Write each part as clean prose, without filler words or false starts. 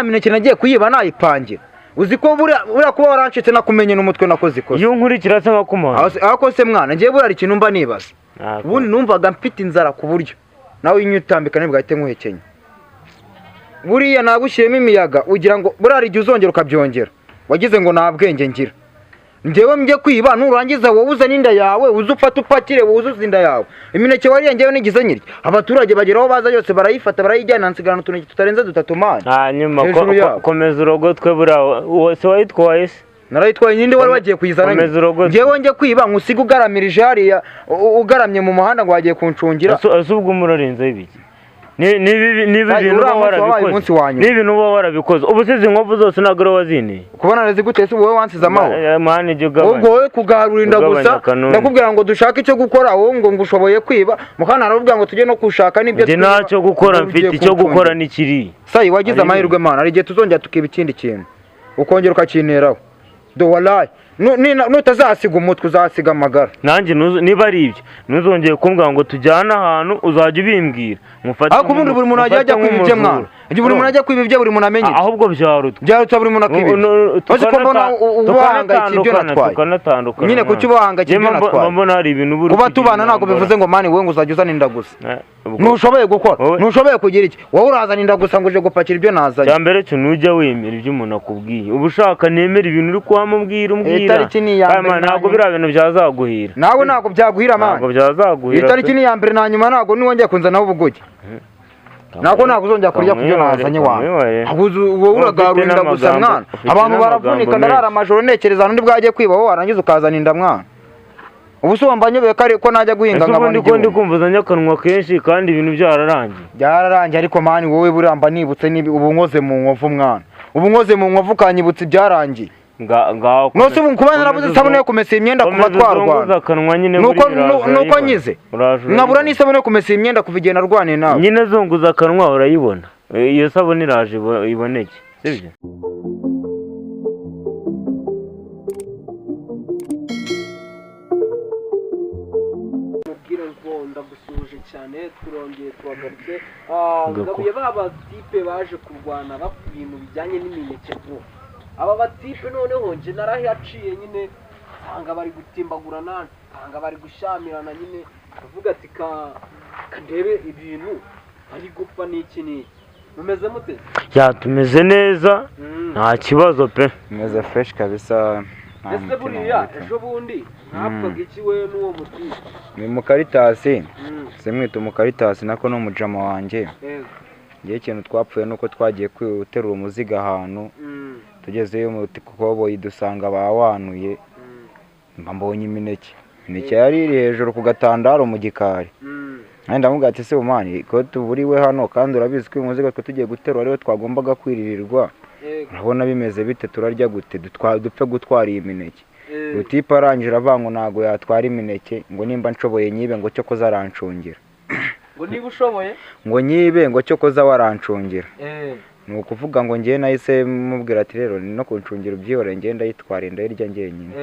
Imineke nagiye kuyiba nayipangira. Uzi ko buriya kuba warancitse nakumenye n'umutwe nakoze ikoze. Iyo nkurikira se nkakumana. Aho se mwana ngiye buriya ikintu mba nibaza. Ubundi numvaga mfite inzara ku buryo nawe inyutambika nibwo ahite nkuhekenya. Buriya nagushyiremo imiyaga ugira ngo buriya igihe uzongera ukabyongera. Wagize ngo nta bwenge ngira. Ngewe mjye kwiba nurangiza wowe uzana inda yawe uzufata upakire wuzuza inda yawe. Imineke wariye ngewe nigize nyirya. Abaturage bageraho baza yose barayifata barayijyana nsigana tuneke tutarenze 3 mani. Hanyuma komeza urogotwe bura wose wayitwaye se. Narayitwaye nyinde wari wagiye kuyizana. Ngewe njye kwiba nkusiga ugaramirije hariya ugaramye mu muhanda ngo wagiye kuncungira. Asubwo umurarinze ibiki. Nibi bintu warabikoze ubusizi inkovu zose nagoro wazini kubona nazi gutese wowe wansiza amaho mani jyo gabanya ubwo wowe kugarurinda gusa ndakubwira ngo dushake icyo gukora wowe ngo ngushoboye kwiba mukana aravuga ngo tujye no kushaka nibyo tujye nacyo gukora mfite icyo gukora nikiri sayi wagize amahirwe mana ari gihe tuzongera tukiba ikindi kintu ukongera ukakineraho do wallahi nutazasiga umutwe uzasiga amagara nanjye niba ari ibyo ntuzongeye kumbwira ngo tujyana ahantu uzajya ubimbwira mufate ariko ubundi buri muntu ajya kwibye mwana buri muntu ajya kwibye buri muntu amenye ahubwo byarutwa buri muntu akibye uzi ko mbona ubahangayitse ibyo natwaye nyine kuki ubahangayitse ibyo natwaye mbona hari ibintu buri kuba tubana ntabwo bivuze ngo mani wowe ngo uzajya uzana inda gusa ntushoboye gukora ntushoboye kugira iki wowe urazana inda gusa ngo uje gupakira ibyo nazanye cyambere cyo nujya wemera ibyo umuntu akubwiye ubushaka nemera ibintu uri kuhamubwira itariki ni ya mbere ntabwo bira bintu byazaguhira nawe ntabwo byaguhira mani ntabwo byazaguhira itariki ni ya mbere na nyuma ntabwo niwongeye kunzanaho ubugoge nako ntabwo uzongera kurya kubyo nazanye wawe wowe uragarurinda gusa mwana abantu baravunika ndarara amajoro nekereza n'undi bwagiye kwiba wowe warangiza ukazana inda mwana ubu se wambanye beka ko najya guhinga nk'abandi ko ndi kumvuzanya akanwa kenshi kandi ibintu byararangiye ariko mani wowe buramba nibutse ubu nkoze mu nkovu mwana ubu nkoze mu nkovu kanyibutse byarangiye nose ubu kuba narabuze isabune yo kumesa imyenda kuva twarwana nuko nyize nkabura n'isabune yo kumesa imyenda kuva igihe narwaniye nawe nyine zunguza akanwa urayibona iyo sabune iraje iboneke sibyo ndagusuje cyane turongeye tubagarutse ngabuye baba tipe baje kurwana bafite ibintu bijyanye n'imineke vuba aba batipe noneho nje narahaciye nyine anga bari gutimbagurana anga bari gushamirana nyine avuga ati kandebe ibintu ari gupfa n'iki mumeze mute ya tumeze neza nta kibazo pe meze fresh kabisa ese buriya ejo bundi ntapfaga iki we n'uwo mutipe ni mu Karitasi semwita mu Karitasi nako no mujama wanje ngiye ikintu twapfuye nuko twagiye guterura umuziga ahantu tugezeyo mu Koboyi dusanga bawanuye mbonye imineke yari iri hejuru ku gatandaro mu gikari ndamubwira ati se umani ko tuburiwe hano kandi urabizi ko umuziga twe tugiye guterura ariwe twagombaga kwiririrwa urabona bimeze bite turarya gute dupfe gutwara iyi mineke utipa arangira avango ntago yatwara imineke ngo nimba nshoboye nyibe ngo cyo koza arancungira ngo niba ushoboye ngo nyibe ngo cyo koza warancungira ni ukuvuga ngo ngiye nahise mubwira ati rero ni no kuncungira ubyihore ngenda yitwara ndayirya ngenyine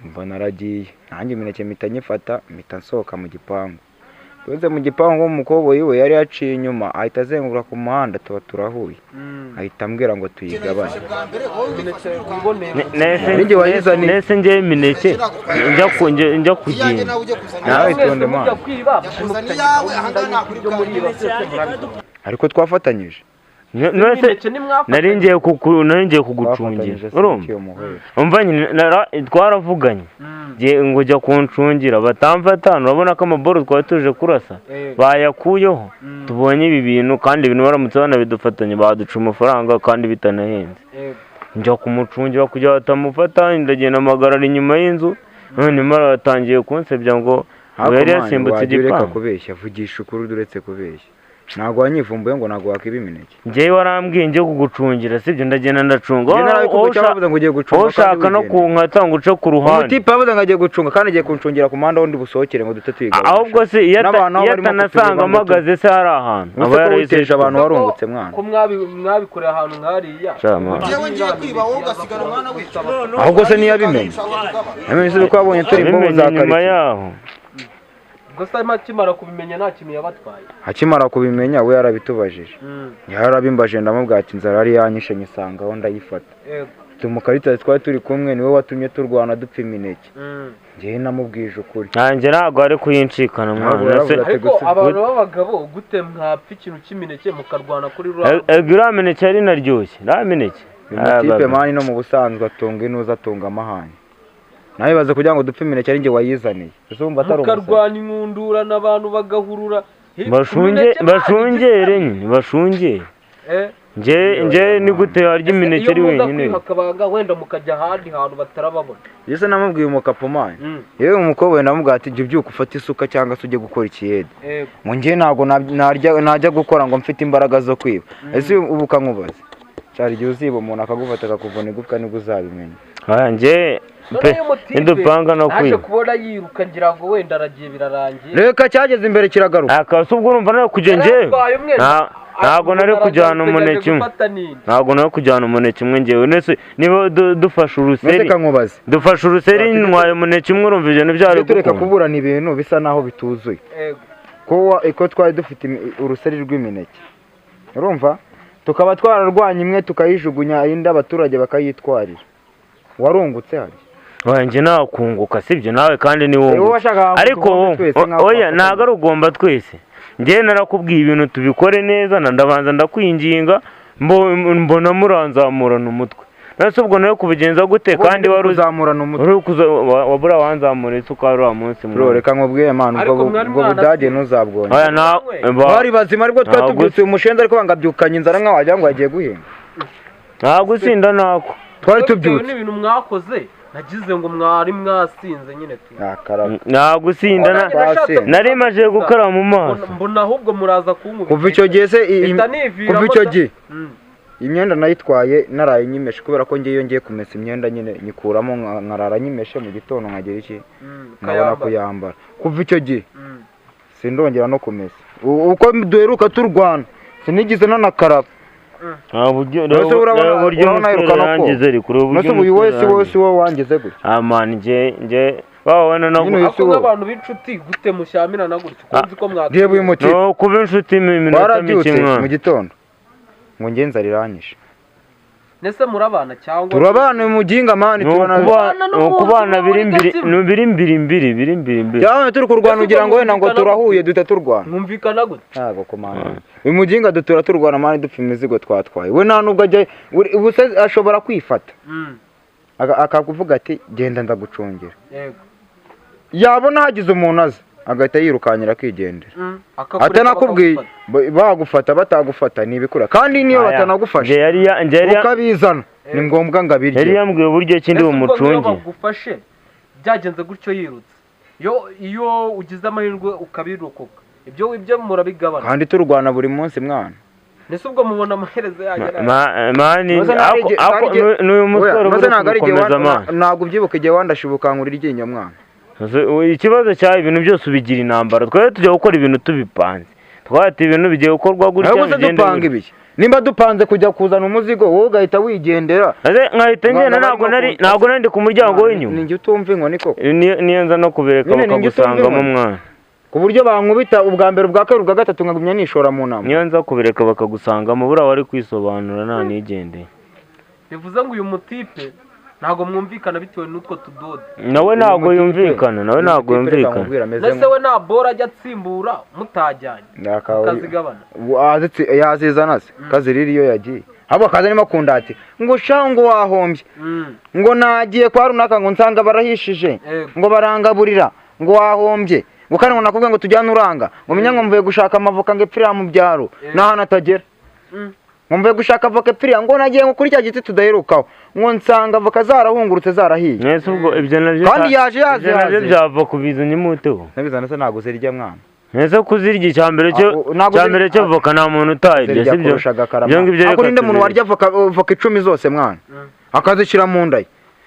mbona aragiye nanjye imineke mpita nyifata mpita nsohoka mu gipangu tuze mu gipangu umukoboyi we yari yaciye inyuma ahita azengura ku muhanda tuba turahuye ahita ambwira ngo tuyigabane nese njye imineke njya kugenda nawe tonde mana ariko twafatanyije nari ngiye kugucungira urumva twaravuganye ngo ujya kuncungira batamfatana urabona ko amaboro twari tuje kurasa bayakuyeho tubonye ibi bintu kandi ibintu baramutse banabidufatanye baduca amafaranga kandi bitanahenze njya kumucungira kugira batamufata ndagenda amagarara inyuma y'inzu none aratangiye kunsebya ngo yari yasimbutse igipangu kubeshya vugisha ukuri uretse kubeshya ntabwo wanyivumbuye ngo ntabwo wakiba imineke njyewe warambwiye njye kugucungira sibyo ndagenda ndacunga wowe ushaka no kunkata ngo uce ku ruhande umutipe yavuze ngo agiye gucunga kandi agiye kuncungira ku muhanda wundi busohokere ngo dute twigabane ahubwo se iyo atanasanga amagaze se hari ahantu aba yarayiteje abantu warungutse mwana ko mwabikoreye ahantu nk'ariya njyewe ngiye kwiba wowe ugasigara umwana wica ahubwo se niyo abimenye amenye ko yabonye turi mu nyuma yaho gusa akimara kubimenya nta kintu yabatwaye. Akimara kubimenya we yarabitubajije. Yarabimbaje ndamubwira ati inzara yari yanyishe nyisanga aho ndayifata. Tumukarita twari turi kumwe niwe watumye turwana dupfa imineke. Ngiye namubwije ukuri. Nanjye ntabwo ari kuyincikana mwana. Ariko abantu b'abagabo gute mwapfa ikintu cy'imineke mukarwana kuri rwa. Gira mineke ari naryoshye. Ra mineke. Tipe mani no mu busanzwe atunga inuza atunga amahane. Nawe baza kugira ngo dupfe imineke ari nge wayizaniye. Uzumva atari umusazi. Mukarwana inkundura n'abantu bagahurura. Bashungere nyine bashungere. Nje ni gute harya imineke ari wenyine. Iyo muza wenda mukajya ahandi hantu batarababona. Yese namubwiye umukapomani. Yewe umukobwa ndamubwira ati jya ubyuka ufate isuka cyangwa se ujye gukora ikiyede. Ngo nge ntago najya gukora ngo mfite imbaraga zo kwiba. Ese ubu kankubaza. Cyari igihe uziba umuntu akagufata akakuvuna igufwa nibwo uzabimenya. Nje indupanga no kwiba. Naje kubona yiruka ngira ngo wenda aragiye birarangiye. Reka cyageze imbere kiragaruka. Akase ubwo urumva nawe kujya nje. Ntago nari kujyana umuneke umwe. Ntago nari kujyana umuneke umwe ngewe nese niba dufasha uruseri. Dufasha uruseri ntwaye umuneke umwe urumva ibyo byari gukunda. Tureka kuburana ibintu bisa naho bituzuye. Ko twari dufite uruseri rw'imineke. Urumva? Tukaba twararwanya imwe tukayijugunya indi abaturage bakayitwarira. Warungutse hari. Wanjye nakunguka sibyo nawe kandi ni wowe. Ariko oya ntago ari ugomba twese. Ngiye narakubwiye ibintu tubikore neza ndabanza ndakwinginga mbona muranzamurana umutwe. Nase ubwo nayo kubigenza gute kandi wari uzamurana umutwe. Wabura wanzamura isukari wa munsi mwe. Reka nkubwiye man ubwo budage ntuzabwonye. Bari bazima ariko twatubyutse umushenza ariko bangabyukanye inzara nka wajya ngo agiye guhinga. Ntago usinda nako. Twari tubyutse. Ni ibintu mwakoze. Nagize ngo mwari mwasinze nyine tu. Ntago usinda nari maje gukara mu maso. Mbona ahubwo muraza kunkubita. Kuva icyo gihe se kuva icyo gihe. Imyenda nayitwaye naraye nyimeshe kubera ko ngiye yongeye kumesa imyenda nyine nyikuramo nkarara nyimeshe mu gitondo nkagira iki nkabona kuyambara. Kuva icyo gihe sindongera no kumesa. Uko duheruka turwana sinigize nanakaraba. Buryo yangize rikuru buryo wese wo wangize gutyo. Man nje babona no abantu b'inshuti gute mushyamira na gutyo kunzi ko mwatse. No kuba inshuti iminota mike mu gitondo. Ngo ngenza riranyishe. Nese murabana cyangwa turabana mu ginga mani kubana biri mbiri. Cyane turi kurwana ugira ngo wenda ngo turahuye dutaturwana. Mwumvikana gute? Ntago komana. Uyu muginga dutura turwana mani dupfa imizigo twatwaye. We nta nubwo ajye ubuse ashobora kwifata. Akakuvuga ati genda ndagucungira. Yego. Yabona hagize umuntu aza agahita yirukanyira akigendera. Atanakubwiye bagufata batagufata nibikura kandi niyo batanagufasha ukabizana ni ngombwa ngabirye. Yari yambwiye uburyo kindi umucungi bagufashe byagenze gutyo yirutse. Iyo ugize amahirwe ukabirokoka ibyo murabigabana kandi turwana buri munsi mwana. Nese ubwo mubona amaherezo yagera mani n'uyu musore ntabwo ubyibuka igihe wandashibuka nkuri iryinyo mwana. Ikibazo cyawe ibintu byose ubigira intambara. Twari tujya gukora ibintu tubipanze. Twati ibintu bigiye gukorwa gutya dupanga ibiki. Nimba dupanze kujya kuzana umuzigo wowe ugahita wigendera. Nkahita ngenda ntabwo nari ku muryango w'inyuma. Ninjye utumva inkoni koko. Niyo nza no kubereka bakagusangamo mwana. Ku buryo bankubita ubwa mbere ubwa kabiri ubwa gatatu nkagumya nishora mu nama. Niyo nza kubereka bakagusangamo bura wari kwisobanura nta nigendeye. Bivuze ngo uyu mutipe ntago mwumvikana bitewe n'utwo tudode. Nawe ntago yumvikana. Nese we nta bora ajya atsimbura mutajyanye. Kazigabana. Yazizana se. Kaziriri iyo yagiye. Habo kaza nimo kundati. Ngo shango wahombye. Ngo nagiye kwa runaka ngo nsanga barahishije. Ngo barangaburira. Ngo wahombye. Ngo kandi ngo nakubwiye ngo tujyane uranga. Ngo menya ngo mvuye gushaka amavoka ngepfira mu byaro. Nahana atagera. Mvuye gushaka avoka epfira ngo nagiye ngo kuri cya giti tudaherukaho ngo nsanga avoka zarahungurutse zarahiye. Nese ubwo ibyo navyo kandi yaje byava kubizanye muteho. Nabizana se nago zirya mwana. Nese kuzirya icyambere cyo avoka nta muntu utayirya sibyo. Byo ngibyo reka ninde muntu warya avoka 10 zose mwana. Akazishira mu ndayi.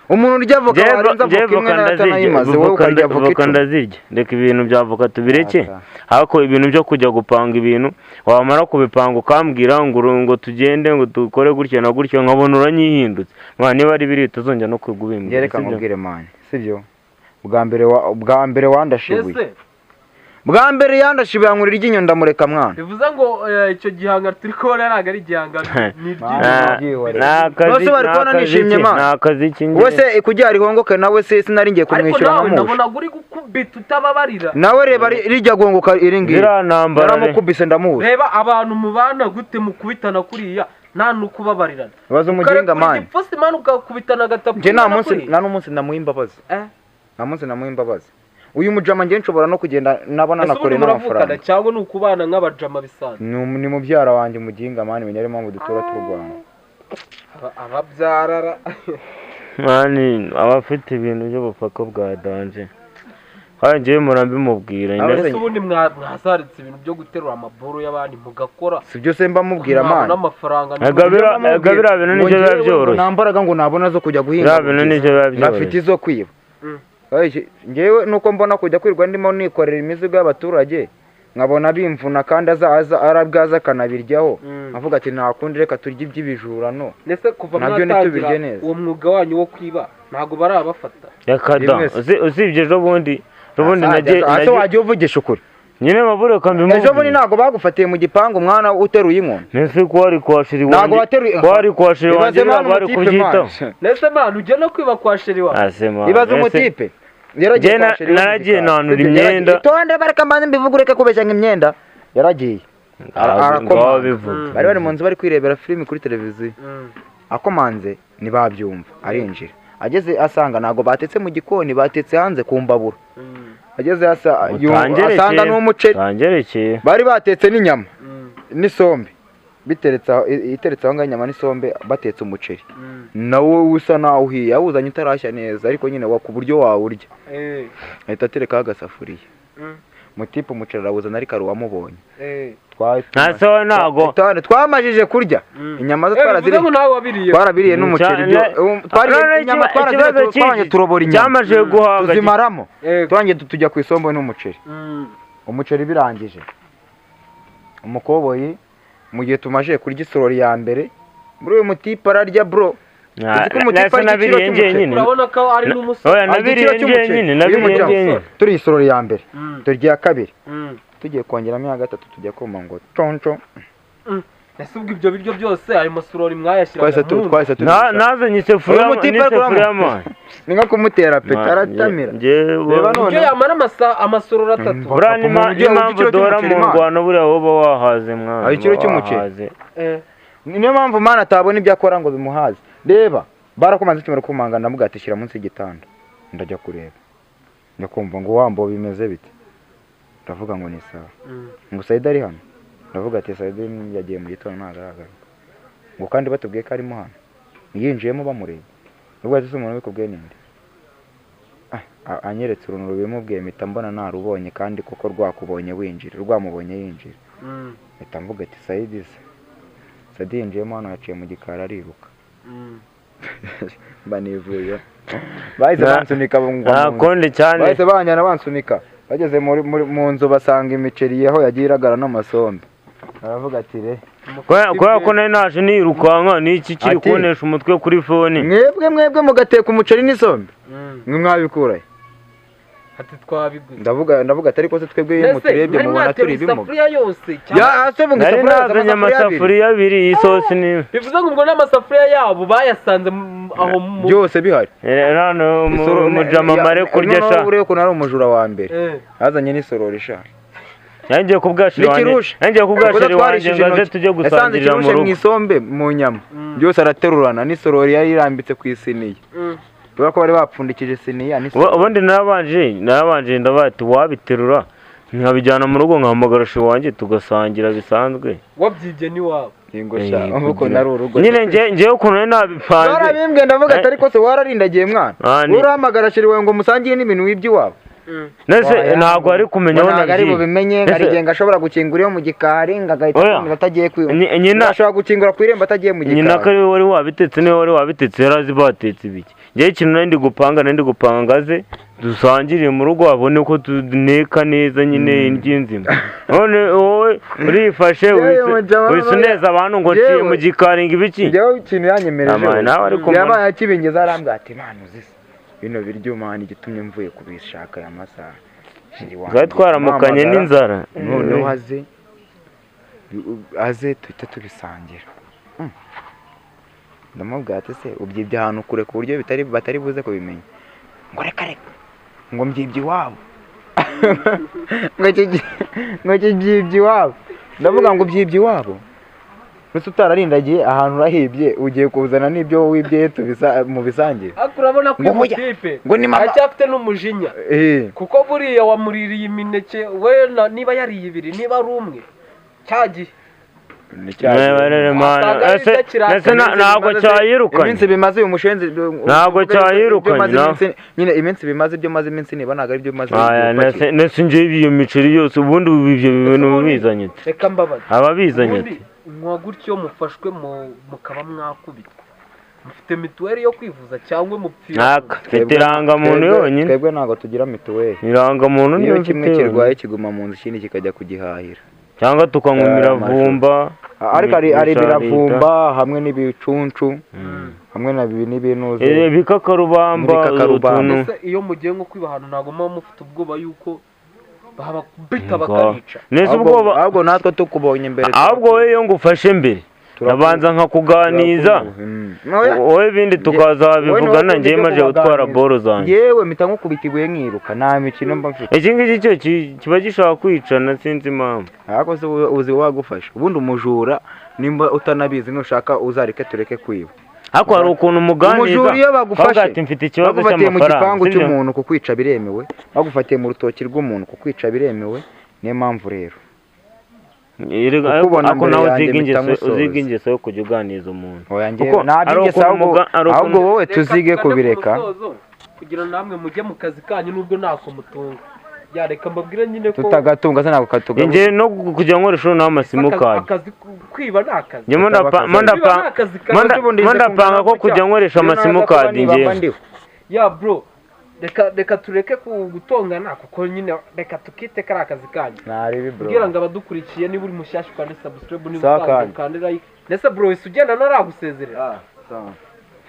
Umuntu urya avoka warenza avoka imwe n'atanayimaze wowe ukarya avoka ndazirya. Reka ibintu bya avoka tubireke. Hako ibintu byo kujya gupanga ibintu wamara kubipanga ukambwira ngo tugende ngo dukore gutya na gutya nkabona uranyihindutse. Mwana niba ari biri tuzongera no kwigubimbira. Reka nkubwire mani sibyo. Bwa mbere wandashibuye. bwa mbere yandashibe yankurira iryinyo ndamureka mwana bivuze ngo icyo gihanga turi kubona ntabwo ari igihanga ni bose bari kubona nishimye mana wese kugira rihongoke nawe se sinari ngiye kumwishyura ariko nawe ndabona uri gukubita utababarira nawe reba rijya guhongoka iri ngiri yaramukubise ndamuzi reba abantu mubana gute mukubitana kuriya nta nukubabarirana baza umuginga mani ifosi mani ukakubitana agatapu nje nta n'umunsi namuha imbabazi nta munsi namuha imbabazi uyu mujama ngiye nshobora no kugenda nabona nakore n'amafaranga cyangwa n'ukubana nk'abajama bisanzwe ni mubyara wanjye umuginga mani menya mpamvu dutura turwana ababyarara mani abafite ibintu by'ubupaka bwa danje hagiye murambimubwira ese ubundi mwasaritse ibintu byo guterura amaboro y'abandi mugakora si byo se mba mubwira mani n'amafaranga agabira bintu nibyo biba byoroshye nambaraga ngo nabona zo kujya guhinga bintu nibyo biba byoroshye nafite izo kwiba ngewe nuko mbona kujya kwirwa ndimo nikorera imizigo y'abaturage nkabona bimvuna kandi arabwaza akanabiryaho avuga ati ntakundi reka turye iby'ibijura no ndetse kuva mwatangira uwo mwuga wanyu wo kwiba ntabwo barabafata yakada usibye ejo bundi ase wagiye uvugisha ukuri nyine mabure kambimubwira ejo bundi ntabwo bagufatiye mu gipangu umwana uteruye inkoni nese ko wari kwashira iwanjye ntabwo wateruye wari kwashira iwanjye bari kubyitaho nese mwana ujya no kwiba kwashira iwanjye ibaze umutipe naragiye nanura imyenda tonde bareka mbanze mbivuga ureke kubeshya nk'imyenda yaragiye arakomanze bari mu nzu bari kwirebera filimi kuri televiziyo akomanze ntibabyumva arinjira ageze asanga ntabwo batetse mu gikoni batetse hanze ku mbabura ageze asanga n'umuceri bari batetse n'inyama n'isombe iteretse aho ngaho inyama n'isombe batetse umuceri nawe usa naho uhiye awuzanye utarashya neza ariko nyine ku buryo wawurya ahita aterekaho agasafuriya mutipe umuceri arawuzana ariko ari uwamubonye ntasohoye ntabwo twamajije kurya inyama zo twarabiriye n'umuceri inyama twaraziriye turobora inyama tuzimaramo turangiye tujya ku isombe n'umuceri umuceri birangije umukoboyi mu gihe tumaje kurya isorori ya mbere muri uyu mutipe ararya bro urabona ko ari n'umusore turi isorori ya mbere turya iya kabiri tugiye kongeramo iya gatatu tujya kuma ngo conco ese ubwo ibyo biryo byose ayo masorori mwayashyiraga nazanye isefuriya mani ni nko kumutera peta aratamira ibyo yamara amasorori atatu buriya n'impamvu duhora mu ngwano buriya woba wahaze mwana ikiro cy'umuceri niyo mpamvu mwana atabona ibyo akora ngo bimuhaze reba barakomanze ikimara kumanga ndamuga ati shyira munsi y'igitanda ndajya kureba ndakumva ngo wambo bimeze bite ndavuga ngo ni sawa ngo Saida ari hano ndavuga ati Saida yagiye mu gitondo ntagaragara ngo kandi batubwiye ko arimo hano yinjiyemo bamureba ubwo ati umuntu bikubwiye ninde anyeretse uruntu rubimubwiye mpita mbona narubonye kandi koko rwakubonye winjira rwamubonye yinjira mpita mvuga ati Saida yinjiyemo hano yaciye mu gikari ariruka banivuye bahise bansunika bahise banyana bansunika bageze mu nzu basanga imiceri yaho yagiye iragara n'amasombe aravuga ati kubera ko nari naje nirukanka n'iki kiri kubonesha umutwe kuri fone mwebwe mugateka umuceri n'isombe mwe mwabikurahe ati twabiguze ndavuga atari ko se twebwe iyo muturebye mubona turi bimuga nari nazanye amasafuriya abiri y'isosi ni bivuze ngo ubwo n'amasafuriya yabo bayasanze aho byose bihari rano umujama mare kurya sha ureko ko nari umujura wa mbere yazanye n'isorori sha yangiye kubwashira wanjye ngaze tujye gusangirira mu rugo mu isombe mu nyama byose araterurana n'isorori yari irambitse ku isiniye kubera ko bari bapfundikije isiniya ubundi narabanje ndabati wabiterura nkabijyana mu rugo nkahamagara shi wanjye tugasangira bisanzwe wabyibye ni wabo ingo sha uko nari urugo nyine ngiye ukuntu nari nabipanze barabimbwe ndavuga atari ko se wararindagiye mwana urahamagara shi wawe ngo musangiye n'ibintu w'iby'iwabo nese ntabwo ari kumenya aho nagari bubimenye ngarigenga ashobora gukingura mu gikari ngagahita batagiye nyina ashobora gukingura ku irembo atagiye mu gikari nyina ko wari wabitetse niwe wari wabitetse yarazi batetse ibiki ngiye ikintu nari ndi gupanga ngaze dusangiriye mu rugo abone ko tuneka neza nyine inginzima none wowe urifashe wese neza abantu ngo ciye mu gikari ngibiki ngewe ikintu yanyemereje yabaye akibingeza arambwira ati mana uzise bino biryo mani gitumye mvuye kubishaka ya masaha twari twaramukanye n'inzara noneho aze tuhita tubisangira ndamubwira ati se ubyibye ahantu kure ku buryo batari buze kubimenya ngo reka ngo mbyibye iwabo ngo kibyibye iwabo ndavuga ngo ubyibye iwabo mbese utararindagiye ahantu urahibye ugiye kuzana n'ibyo wibye mu bisangire urabona ko uyu mutipe aracyafite n'umujinya kuko buriya wamuririye imineke we niba yariye ibiri niba ari umwe cyagiye ntabwo cyayirukanye iminsi bimaze uyu mushenzi ntabwo cyayirukanye nyine iminsi bimaze ibyo maze iminsi niba ntabwo ari byo maze nese njyewe iyo miceri yose ubundi ibyo bintu bizanye reka mbabaze ababizanye mwa gutyo mufashwe mukaba mwakubitwa mufite mituweli yo kwivuza cyangwa mupfira mfite irangamuntu yonyine twebwe ntabwo tugira mituweli irangamuntu niyo mfite kimwe kirwaye kiguma mu nzu ikindi kikajya kugihahira cyangwa tukanywa imiravumba ariko ari imiravumba hamwe n'ibicuncu hamwe n'ibinuze ibikakarubamba mbese iyo mugiye nko kwiba ahantu ntabwo muba mufite ubwoba yuko babakubita bakabica ahubwo natwe tukubonye mbere ahubwo wowe iyo ngufashe mbere ndabanza nkakuganiza wowe ibindi tukazabivugana njyewe maze gutwara boro zanjye yewe mpita nkukubita ibuye nkiruka nta mikino mba mfite iki ngiki cyo kiba gishaka kwicana sinzi impamvu ariko se uzi wagufasha ubundi umujura nimba utanabizi nushaka uzareke tureke kwiba ariko hari ukuntu umuganiza umujura iyo bagufashe mfite ikibazo bagufatiye mu cy'amafaranga gipangu cy'umuntu kukwica biremewe bagufatiye mu rutoki rw'umuntu kukwica biremewe niyo mpamvu rero ariko nawe uziga ingeso yo kujya uganiza umuntu ahubwo wowe tuzige kubireka kugira namwe mujye mu kazi kanyu nubwo ntako mutunga yareka mbabwira nyine ko tutagatunga se ntabwo katugabuza njye no kujya nkoresha n'amasimukadi akazi kwiba ni akazi ndapanga ko kujya nkoresha amasimukadi njyewe ya bro reka tureke gutongana kuko nyine reka tukite kari akazi kanyu kugira ngo abadukurikiye niba uri mushyashya ukande subscribe niba usanzwe ukande like ndetse bro wese ugenda naragusezerera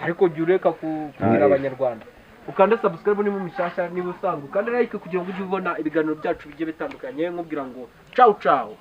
ariko jya ureka kubwira abanyarwanda ukande subscribe niba mushyashya niba usanzwe ukande like kugira ngo ujye ubona ibiganiro byacu bigiye bitandukanye nkubwira ngo ciao ciao